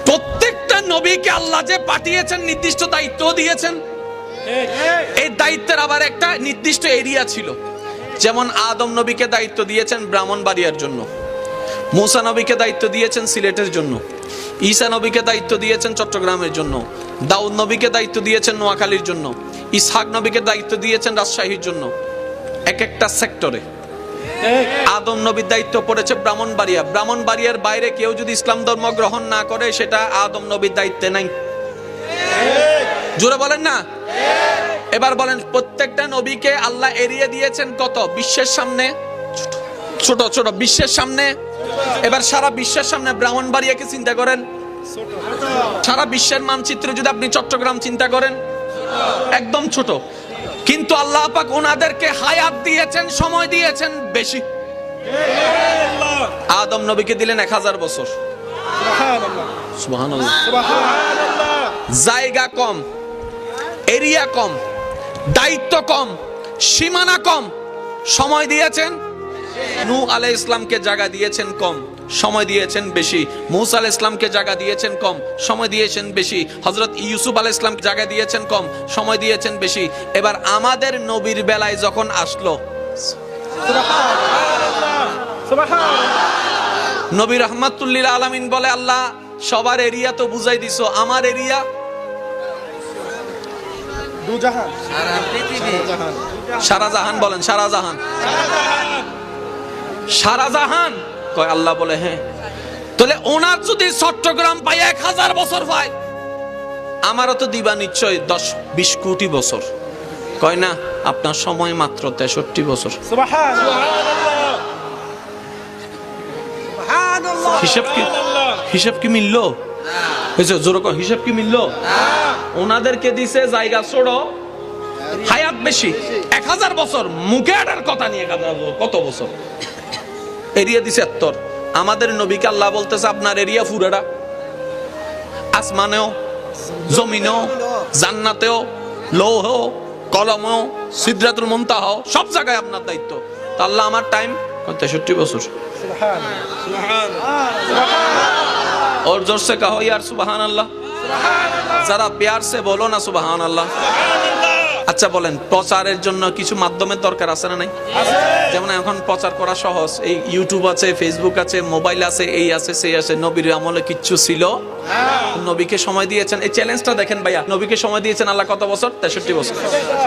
প্রত্যেকটা নবীকে আল্লাহ যে পাঠিয়েছেন নির্দিষ্ট দায়িত্ব দিয়েছেন। এই দায়িত্বের আবার একটা নির্দিষ্ট এরিয়া ছিল। যেমন আদম নবীকে দায়িত্ব দিয়েছেন ব্রাহ্মণবাড়িয়ার জন্য, মুসা নবীকে দায়িত্ব দিয়েছেন সিলেটের জন্য, ঈসা নবীকে দায়িত্ব দিয়েছেন চট্টগ্রামের জন্য, দাউদ নবীকে দায়িত্ব দিয়েছেন নোয়াখালীর জন্য, ইসহাক নবীকে দায়িত্ব দিয়েছেন রাজশাহীর জন্য। এক একটা সেক্টরে আদম নবীর দায়িত্ব পড়েছে ব্রাহ্মণবাড়িয়া। ব্রাহ্মণবাড়িয়ার বাইরে কেউ যদি ইসলাম ধর্ম গ্রহণ না করে সেটা আদম নবীর দায়িত্বে নাই। জোরে বলেন না। এবার বলেন, প্রত্যেকটা নবীকে আল্লাহ এরিয়া দিয়েছেন কত? বিশ্বের সামনে ছোট ছোট, বিশ্বের সামনে। এবার সারা বিশ্বের সামনে ব্রাহ্মণবাড়িয়াকে চিন্তা করেন, সারা বিশ্বের মানচিত্রে যদি আপনি চট্টগ্রাম চিন্তা করেন, একদম ছোট। কিন্তু আল্লাহ পাক ওনাদেরকে হায়াত দিয়েছেন, সময় দিয়েছেন বেশি। আদম নবীকে দিলেন 1000 বছর। সুবহানাল্লাহ। জায়গা কম, এরিয়া কম, দায়িত্ব কম, সীমানা কম, সময় দিয়েছেন। নূহ আলাইহিস সালামকে জায়গা দিয়েছেন কম, সময় দিয়েছেন বেশি। মুসা আলাইহিস সালামকে জায়গা দিয়েছেন কম, সময় দিয়েছেন বেশি। হযরত ইউসুফ আলাইহিস সালামকে জায়গা দিয়েছেন কম, সময় দিয়েছেন বেশি। এবার আমাদের নবীর বেলায় যখন আসলো, নবী রাহমাতুল লিল আলামিন বলে, আল্লাহ সবার এরিয়া তো বুঝাই দিছো, আমার এরিয়া সারা জাহান। বলেন সারা জাহান। সারা জাহান কয় আল্লাহ বলে হ্যাঁ। তাহলে ওনার যদি চট্টগ্রাম পায় 1000 বছর পায়, আমারও তো দিবা নিশ্চয় 10-20 কোটি বছর। কয় না, আপনার সময় মাত্র 63 বছর। হিসাব কি মিললো? হিসাব কি মিললো? ওনাদেরকে দিছে জায়গা ছোট, হায়াত বেশি, 1000 বছর। মুখে আটার কথা নিয়ে কত বছর এরিয়া দিছে 70। আমাদের নবীকে আল্লাহ বলতেছে আপনার এরিয়া পুরাটা, আসমানেও, জমিনেও, জান্নাতেও, লৌহ কলমেও, সিদরাতুল মুনতাহা, সব জায়গায় আপনার দায়িত্ব। তা আল্লাহ আমার টাইম 63 বছর। और जोर से कहो यार सुबहान अल्लाह, जरा प्यार से बोलो ना सुबहान अल्लाह। আচ্ছা বলেন, প্রচারের জন্য কিছু মাধ্যমের দরকার আছে না নাই? যেমন এখন প্রচার করা সহজ, এই ইউটিউব আছে, ফেসবুক আছে, মোবাইল আছে, এই আছে সেই আছে। নবীর আমলে কিচ্ছু ছিল? নবীকে সময় দিয়েছেন। এই চ্যালেঞ্জটা দেখেন ভাইয়া, নবীকে সময় দিয়েছেন আল্লাহ কত বছর? 63 বছর।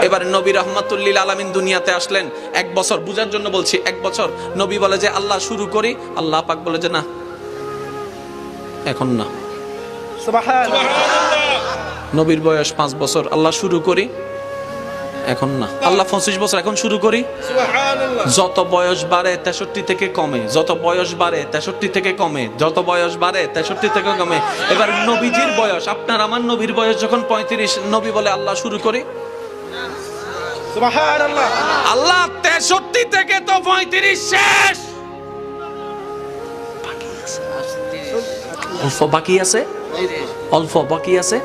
এবার নবী রাহমাতুল লিল আলামিন দুনিয়াতে আসলেন 1 বছর, বুঝার জন্য বলছি 1 বছর। নবী বলে যে আল্লাহ শুরু করি, আল্লাহ পাক বলে যে না, এখন না। নবীর বয়স 5 বছর, আল্লাহ শুরু করি, এখন না। আল্লাহ 25 বছর, এখন শুরু করি। যত বয়স বাড়ে 63 থেকে কমে, যত বয়স বাড়ে 63 থেকে কমে, যত বয়স বাড়ে 63 থেকে কমে। এবার নবীজির বয়স, আপনার আমার নবীর বয়স যখন 35, নবী বলে আল্লাহ শুরু করি। আল্লাহ 63 থেকে তো 35 শেষ, অল্প বাকি আছে, অল্প বাকি আছে,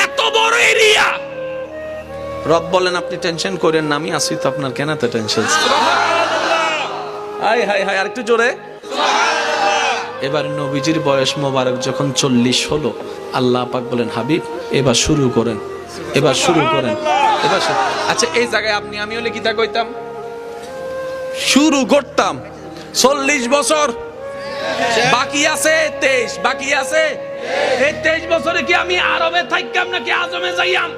এত বড় এরিয়া। রব বলেন আপনি টেনশন করেন না, আমি আছি তো আপনার, কেন এত টেনশন? হাই হাই হাই, আরেকটু জোরে। এবার নবীজির বয়স মোবারক যখন 40 হলো, আল্লাহ পাক বলেন হাবিব এবার শুরু করেন, এবার শুরু করেন, এবার। আচ্ছা এই জায়গায় আপনি আমি হলে কি তা কইতাম? শুরু করতাম। 40 বছর বাকি আছে, 23 বাকি আছে। এই 23 বছরে কি আমি আরবে থাকতাম নাকি আজমে যাইয়াম?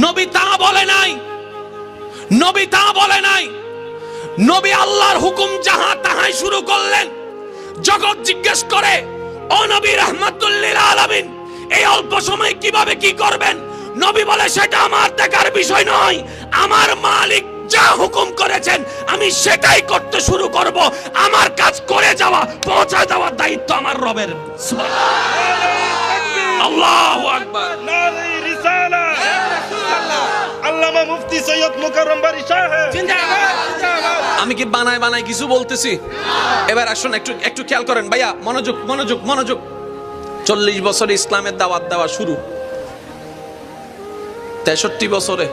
নবী তা বলে নাই, নবী তা বলে নাই। নবী আল্লাহর হুকুম যাহা তাহাই শুরু করলেন। জগৎ জিজ্ঞেস করে, ও নবী রাহমাতুল লিল আলামিন, এই অল্প সময় কিভাবে কি করবেন? নবী বলে সেটা আমার দেখার বিষয় নয়, আমার মালিক যা হুকুম করেছেন আমি সেটাই করতে শুরু করব। আমার কাজ করে যাওয়া, পৌঁছে যাওয়ার দায়িত্ব আমার রবের। আল্লাহু আকবার। আল্লামা মুফতি সৈয়দ মুকাররম বারী সাহেব জিন্দাবাদ। আমি কি বানায় বানায় কিছু বলতেছি? এবার আসুন একটু খেয়াল করেন ভাইয়া, মনোযোগ মনোযোগ মনোযোগ। 40 বছরে ইসলামের দাওয়াত দেওয়া শুরু, 63 বছরে